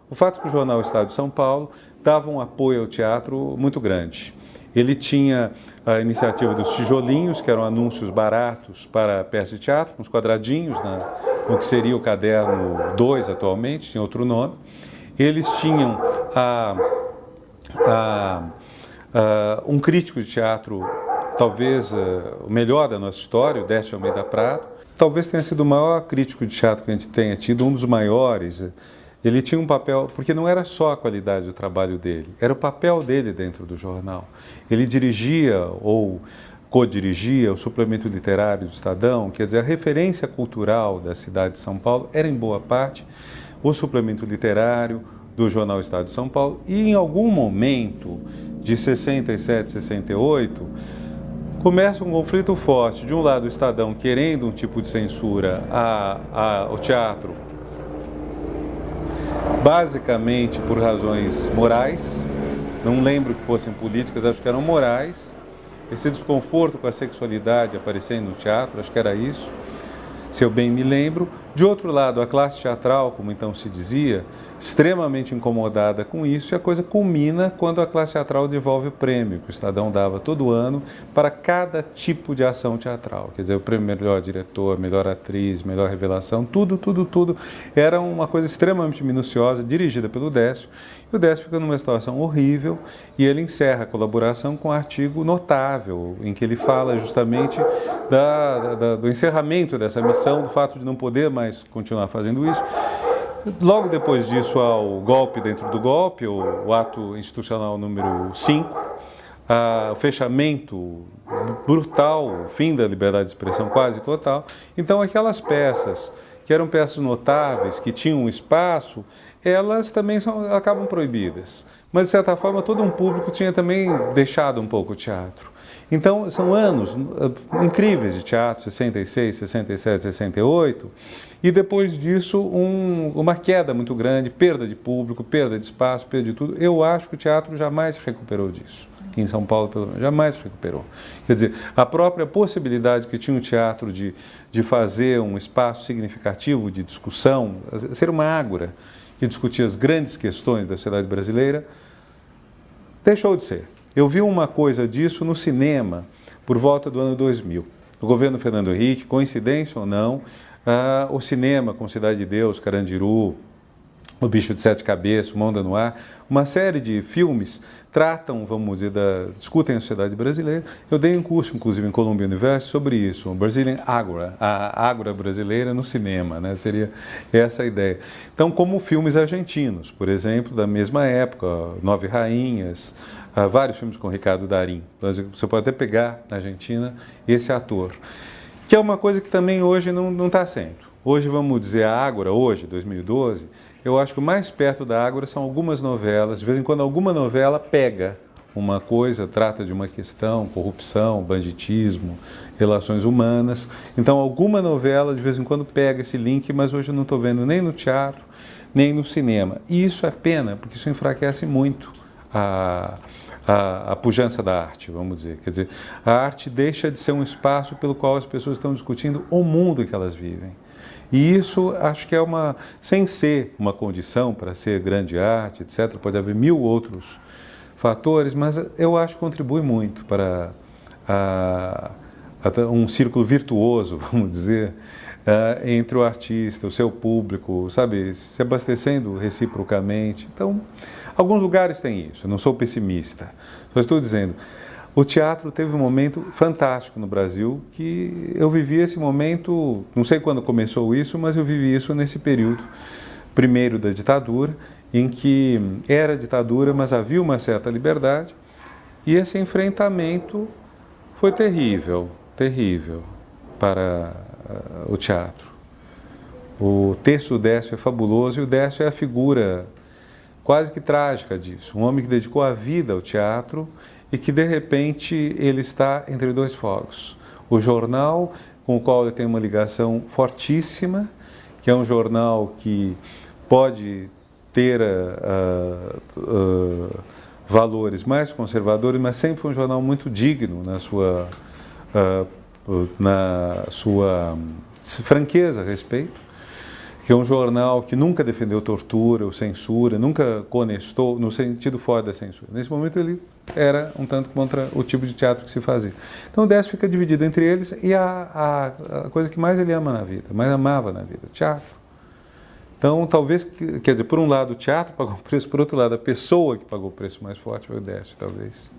O fato é que o jornal Estado de São Paulo dava um apoio ao teatro muito grande. Ele tinha a iniciativa dos tijolinhos, que eram anúncios baratos para peças de teatro, uns quadradinhos, no que seria o caderno 2 atualmente, tinha outro nome. Eles tinham um crítico de teatro, talvez o melhor da nossa história, o Décio Almeida Prado. Talvez tenha sido o maior crítico de teatro que a gente tenha tido, um dos maiores. Ele tinha um papel, porque não era só a qualidade do trabalho dele, era o papel dele dentro do jornal. Ele dirigia ou co-dirigia o suplemento literário do Estadão, quer dizer, a referência cultural da cidade de São Paulo era, em boa parte, o suplemento literário do jornal Estado de São Paulo. E em algum momento, de 67, 68, começa um conflito forte. De um lado, o Estadão querendo um tipo de censura ao teatro, basicamente por razões morais, não lembro que fossem políticas, acho que eram morais. Esse desconforto com a sexualidade aparecendo no teatro, acho que era isso, se eu bem me lembro. De outro lado, a classe teatral, como então se dizia, extremamente incomodada com isso, e a coisa culmina quando a classe teatral devolve o prêmio que o Estadão dava todo ano para cada tipo de ação teatral. Quer dizer, o prêmio melhor diretor, melhor atriz, melhor revelação, tudo. Era uma coisa extremamente minuciosa, dirigida pelo Décio, e o Décio fica numa situação horrível, e ele encerra a colaboração com um artigo notável, em que ele fala justamente do encerramento dessa missão, do fato de não poder mais continuar fazendo isso. Logo depois disso, há o golpe dentro do golpe, o ato institucional número 5, o fechamento brutal, o fim da liberdade de expressão quase total. Então, aquelas peças que eram peças notáveis, que tinham um espaço, elas também acabam proibidas. Mas, de certa forma, todo um público tinha também deixado um pouco o teatro. Então, são anos incríveis de teatro, 66, 67, 68, e depois disso uma queda muito grande, perda de público, perda de espaço, perda de tudo. Eu acho que o teatro jamais se recuperou disso. Aqui em São Paulo, pelo menos, jamais se recuperou. Quer dizer, a própria possibilidade que tinha o teatro de fazer um espaço significativo de discussão, ser uma ágora que discutia as grandes questões da sociedade brasileira, deixou de ser. Eu vi uma coisa disso no cinema por volta do ano 2000. No governo Fernando Henrique, coincidência ou não, o cinema com Cidade de Deus, Carandiru, O Bicho de Sete Cabeças, O Monde no Ar, uma série de filmes tratam, vamos dizer, discutem a sociedade brasileira. Eu dei um curso, inclusive, em Columbia University sobre isso, o Brazilian Agora, a Ágora brasileira no cinema, né? Seria essa a ideia. Então, como filmes argentinos, por exemplo, da mesma época, Nove Rainhas, vários filmes com Ricardo Darín. Você pode até pegar na Argentina esse ator, que é uma coisa que também hoje não está sendo. Hoje, vamos dizer, a Ágora, hoje, 2012, eu acho que o mais perto da Ágora são algumas novelas. De vez em quando, alguma novela pega uma coisa, trata de uma questão, corrupção, banditismo, relações humanas. Então, alguma novela, de vez em quando, pega esse link, mas hoje eu não estou vendo nem no teatro, nem no cinema. E isso é pena, porque isso enfraquece muito a pujança da arte, vamos dizer. Quer dizer, a arte deixa de ser um espaço pelo qual as pessoas estão discutindo o mundo em que elas vivem. E isso acho que é sem ser uma condição para ser grande arte, etc., pode haver mil outros fatores, mas eu acho que contribui muito para um círculo virtuoso, vamos dizer, entre o artista, o seu público, sabe, se abastecendo reciprocamente. Então, alguns lugares têm isso, eu não sou pessimista, só estou dizendo. O teatro teve um momento fantástico no Brasil, que eu vivi esse momento, não sei quando começou isso, mas eu vivi isso nesse período, primeiro da ditadura, em que era ditadura, mas havia uma certa liberdade, e esse enfrentamento foi terrível para o teatro. O texto do Décio é fabuloso, e o Décio é a figura quase que trágica disso, um homem que dedicou a vida ao teatro, e que, de repente, ele está entre dois fogos. O jornal, com o qual ele tem uma ligação fortíssima, que é um jornal que pode ter valores mais conservadores, mas sempre foi um jornal muito digno na sua franqueza a respeito. que é um jornal que nunca defendeu tortura ou censura, nunca conestou, no sentido fora da censura. Nesse momento ele era um tanto contra o tipo de teatro que se fazia. Então o Décio fica dividido entre eles e a coisa que mais ele ama na vida, mais amava na vida, teatro. Então talvez, quer dizer, por um lado o teatro pagou o preço, por outro lado a pessoa que pagou o preço mais forte foi o Décio, talvez.